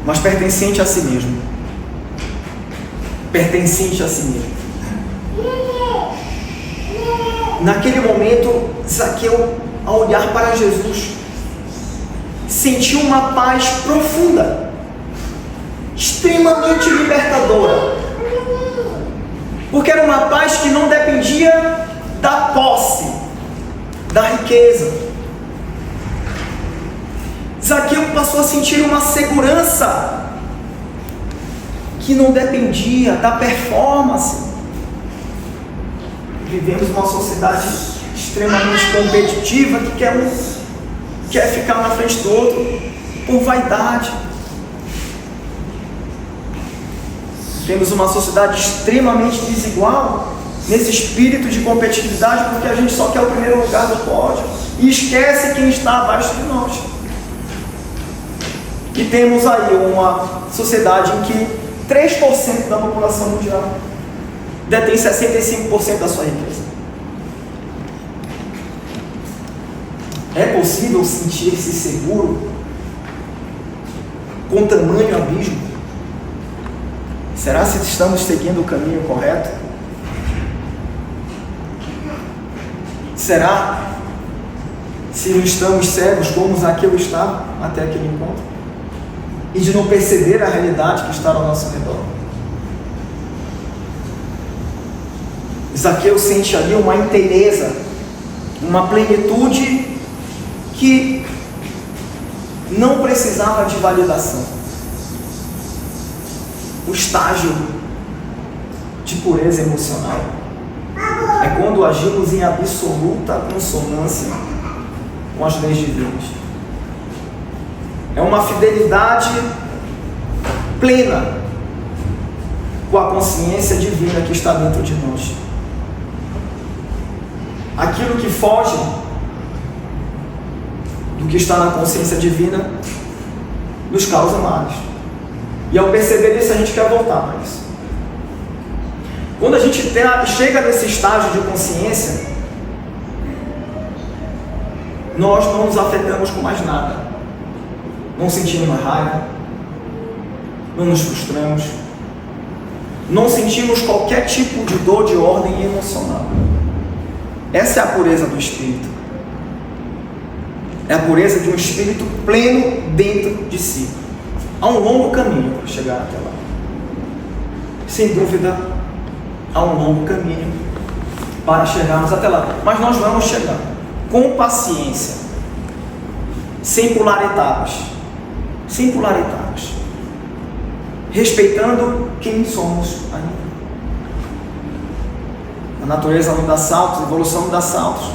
mas pertencente a si mesmo. Pertencente a si mesmo. Naquele momento, Zaqueu, ao olhar para Jesus, sentiu uma paz profunda, extremamente libertadora, porque era uma paz que não dependia da posse, da riqueza. Zaqueu passou a sentir uma segurança que não dependia da performance. Vivemos uma sociedade extremamente competitiva que quer ficar na frente do outro por vaidade. Temos uma sociedade extremamente desigual nesse espírito de competitividade, porque a gente só quer o primeiro lugar do pódio e esquece quem está abaixo de nós. E temos aí uma sociedade em que 3% da população mundial detém 65% da sua riqueza. É possível sentir-se seguro com tamanho abismo? Será se estamos seguindo o caminho correto? Será se não estamos cegos como Zaqueu estava até aquele encontro? E de não perceber a realidade que está ao nosso redor? Zaqueu sente ali uma inteireza, uma plenitude que não precisava de validação. O estágio de pureza emocional é quando agimos em absoluta consonância com as leis divinas. É uma fidelidade plena com a consciência divina que está dentro de nós. aquilo que foge do que está na consciência divina nos causa males. E ao perceber isso, a gente quer voltar para isso. Quando a gente chega nesse estágio de consciência, nós não nos afetamos com mais nada. Não sentimos mais raiva, não nos frustramos, não sentimos qualquer tipo de dor de ordem emocional. Essa é a pureza do espírito. É a pureza de um espírito pleno dentro de si. Há um longo caminho para chegar até lá. Sem dúvida, há um longo caminho para chegarmos até lá. Mas nós vamos chegar com paciência, sem pular etapas. Sem pular etapas. Respeitando quem somos ainda. A natureza não dá saltos, a evolução não dá saltos.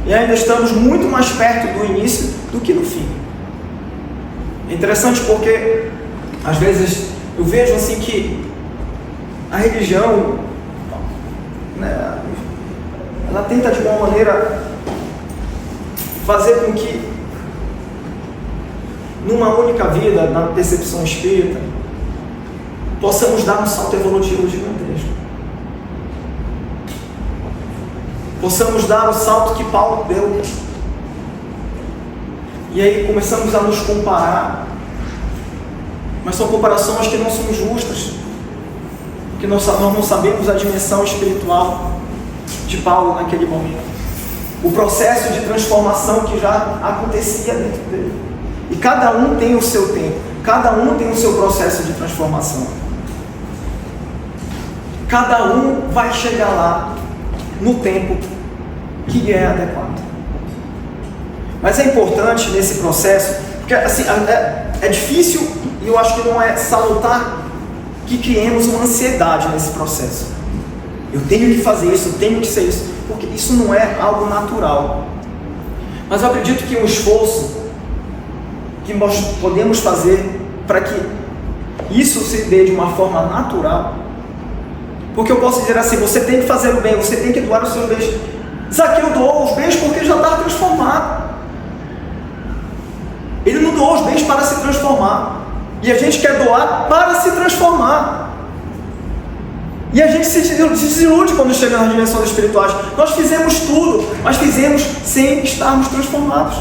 E ainda estamos muito mais perto do início do que do fim. É interessante porque, às vezes, eu vejo assim que a religião, né, ela tenta de uma maneira fazer com que, numa única vida, na percepção espírita, possamos dar um salto evolutivo gigantesco. Possamos dar o salto que Paulo deu. E aí começamos a nos comparar. Mas são comparações que não são justas. Porque nós não sabemos a dimensão espiritual de Paulo naquele momento. O processo de transformação que já acontecia dentro dele. E cada um tem o seu tempo. Cada um tem o seu processo de transformação. Cada um vai chegar lá no tempo que lhe é adequado. Mas é importante nesse processo, porque assim, é difícil, e eu acho que não é salutar que criemos uma ansiedade nesse processo. Eu tenho que fazer isso, eu tenho que ser isso, porque isso não é algo natural. Mas eu acredito que um esforço que nós podemos fazer para que isso se dê de uma forma natural. Porque eu posso dizer assim, você tem que fazer o bem, você tem que doar os seus bens. Zaqueu doou os bens porque já está transformado. Ele não doou os bens para se transformar. E a gente quer doar para se transformar. E a gente se desilude quando chega nas dimensões espirituais. Nós fizemos tudo, mas fizemos sem estarmos transformados.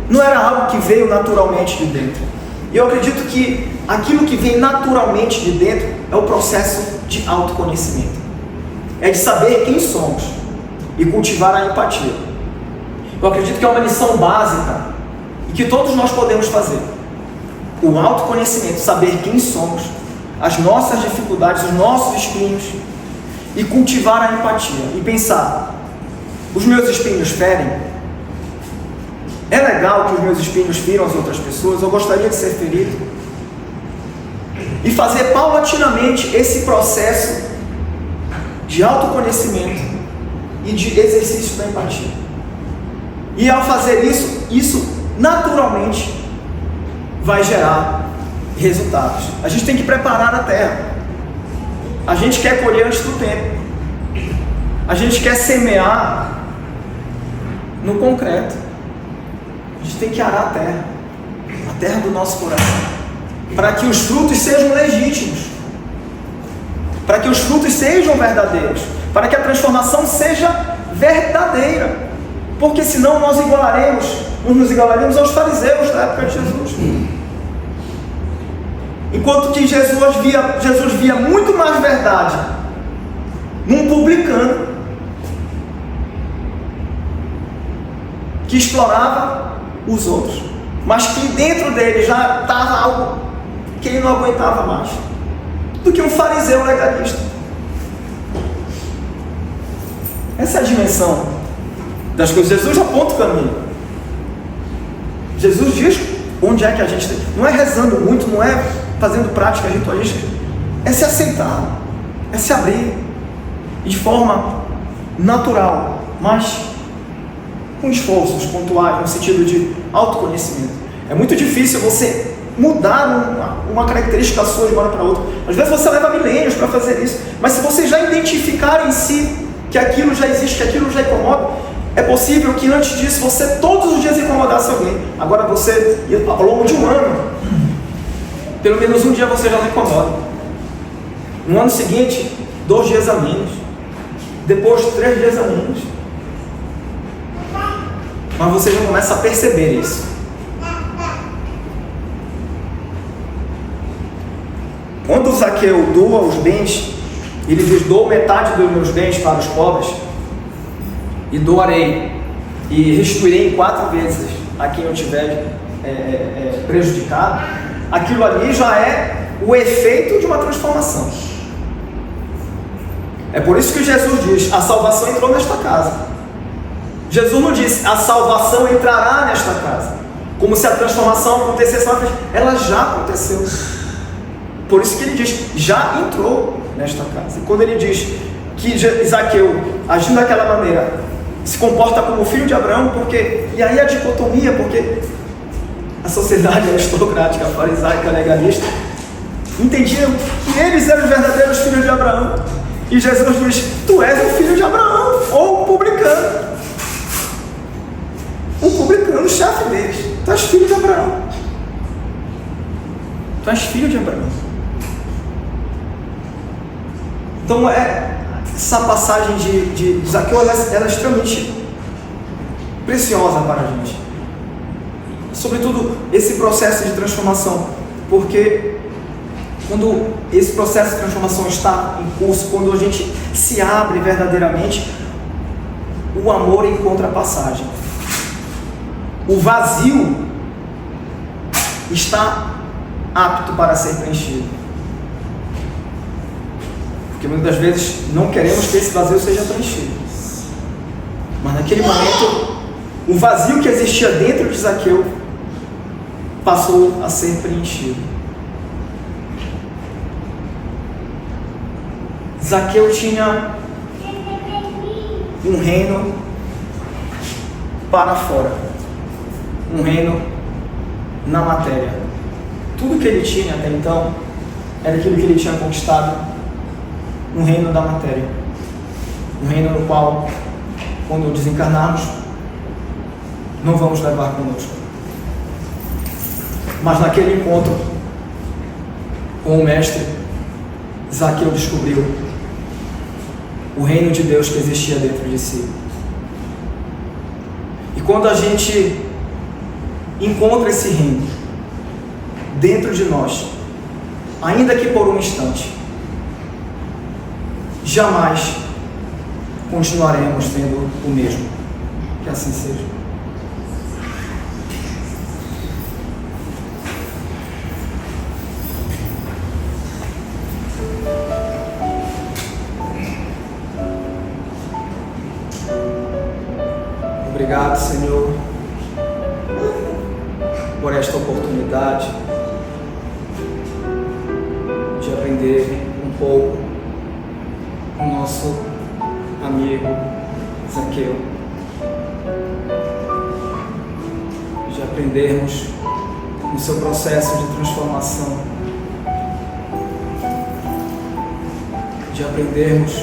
Não era algo que veio naturalmente de dentro. E eu acredito que aquilo que vem naturalmente de dentro é o processo de autoconhecimento. É de saber quem somos e cultivar a empatia. Eu acredito que é uma lição básica e que todos nós podemos fazer. O autoconhecimento, saber quem somos, as nossas dificuldades, os nossos espinhos, e cultivar a empatia e pensar: os meus espinhos ferem? É legal que os meus espinhos firam as outras pessoas? Eu gostaria de ser ferido? E fazer paulatinamente esse processo de autoconhecimento e de exercício da empatia. E ao fazer isso naturalmente vai gerar resultados. A gente tem que preparar a terra. A gente quer colher antes do tempo. A gente quer semear no concreto. A gente tem que arar a terra do nosso coração, para que os frutos sejam legítimos, para que os frutos sejam verdadeiros, para que a transformação seja verdadeira, porque senão nós nos igualaremos aos fariseus da época de Jesus. Enquanto que Jesus via muito mais verdade num publicano que explorava os outros, mas que dentro dele já estava algo que ele não aguentava mais, do que um fariseu legalista. Essa é a dimensão das coisas. Jesus aponta o caminho. Jesus diz onde é que a gente tem. Não é rezando muito, não é fazendo práticas ritualísticas, é se aceitar, é se abrir, de forma natural, mas com esforços pontuais, no sentido de autoconhecimento. É muito difícil você mudar uma característica sua de uma hora para outra. Às vezes você leva milênios para fazer isso, mas se você já identificar em si que aquilo já existe, que aquilo já incomoda. É possível que antes disso você todos os dias incomodasse alguém. Agora você, ao longo de um ano, pelo menos um dia você já não incomoda. No ano seguinte, 2 dias a menos. Depois, 3 dias a menos. Mas você já começa a perceber isso. Quando Zaqueu doa os bens, ele diz: dou metade dos meus bens para os pobres, e doarei, e restituirei em 4 vezes a quem eu tiver prejudicado. Aquilo ali já é o efeito de uma transformação. É por isso que Jesus diz: a salvação entrou nesta casa. Jesus não disse: a salvação entrará nesta casa, como se a transformação acontecesse na frente. Ela já aconteceu. Por isso que ele diz: já entrou nesta casa. E quando ele diz que Zaqueu, agindo daquela maneira, se comporta como filho de Abraão, porque, e aí a dicotomia, porque a sociedade aristocrática, farisaica, legalista, entendiam que eles eram os verdadeiros filhos de Abraão. E Jesus diz: tu és um filho de Abraão, ou um publicano. Um publicano, o chefe deles. Tu és filho de Abraão. Tu és filho de Abraão. Então, essa passagem de Zaqueu, ela é extremamente preciosa para a gente. Sobretudo, esse processo de transformação. Porque quando esse processo de transformação está em curso, quando a gente se abre verdadeiramente, o amor encontra passagem. O vazio está apto para ser preenchido. Porque muitas das vezes não queremos que esse vazio seja preenchido. Mas naquele momento, o vazio que existia dentro de Zaqueu passou a ser preenchido. Zaqueu tinha um reino para fora, um reino na matéria. Tudo que ele tinha até então era aquilo que ele tinha conquistado no reino da matéria, um reino no qual, quando desencarnarmos, não vamos levar conosco. Mas naquele encontro com o Mestre, Zaqueu descobriu o reino de Deus que existia dentro de si. E quando a gente encontra esse reino dentro de nós, ainda que por um instante, jamais continuaremos sendo o mesmo. Que assim seja. Obrigado, Senhor, por esta oportunidade de aprender um pouco com o nosso amigo Zaqueu, de aprendermos no seu processo de transformação, de aprendermos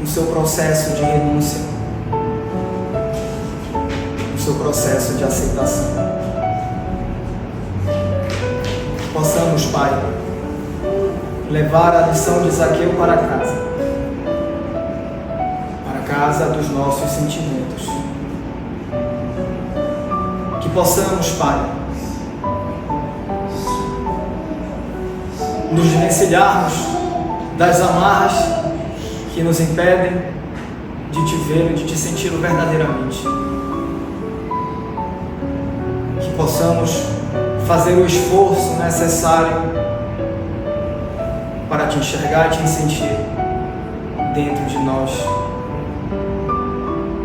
no seu processo de renúncia, no seu processo de aceitação. Possamos, Pai, levar a lição de Zaqueu para casa dos nossos sentimentos. Que possamos, Pai, nos desvencilharmos das amarras que nos impedem de te ver e de te sentir verdadeiramente. Que possamos fazer o esforço necessário para te enxergar e te sentir dentro de nós.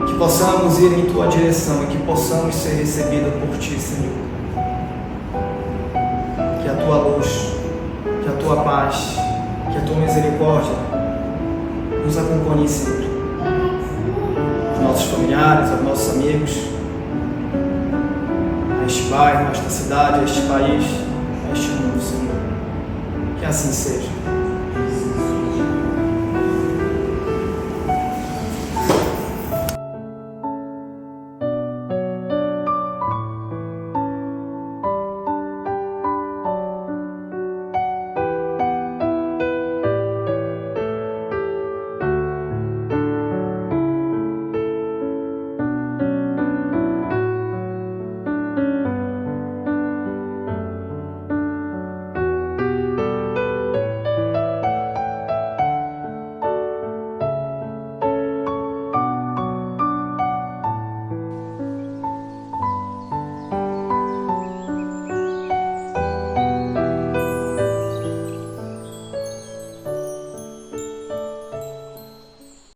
Que possamos ir em tua direção e que possamos ser recebidos por ti, Senhor. Que a tua luz, que a tua paz, que a tua misericórdia nos acompanhe sempre. Aos nossos familiares, aos nossos amigos, a este bairro, a esta cidade, a este país, a este mundo, Senhor. Que assim seja.